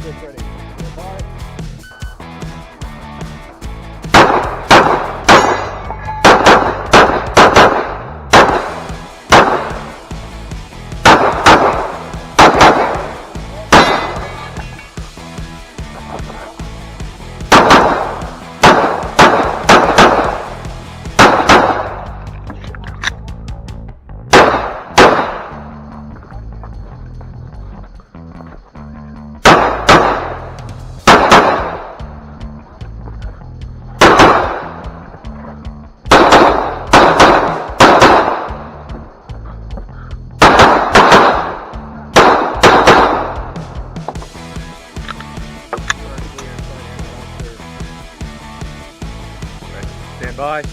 Get ready. Bye. Stand by.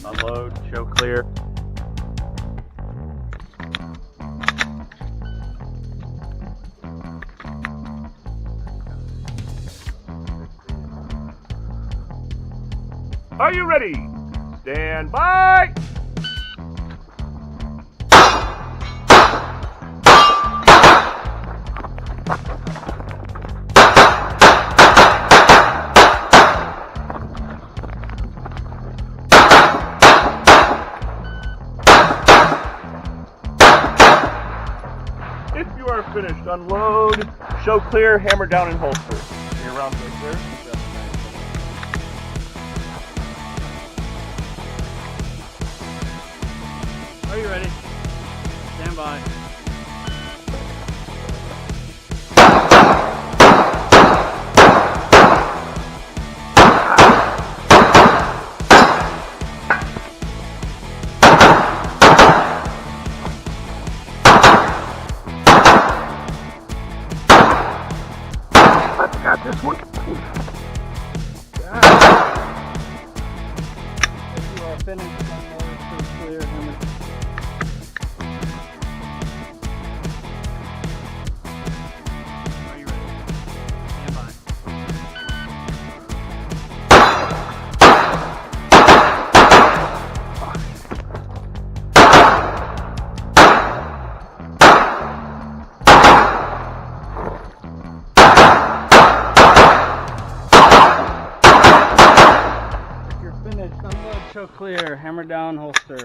Unload, show clear. Are you ready? Stand by! If you are finished, unload, show clear, hammer down and holster. Your round right there. Are you ready? Stand by. Got this one. If you are finished, unload, show clear, hammer. Are you ready? Stand by. If you're finished, unload, show clear, hammer down, holster.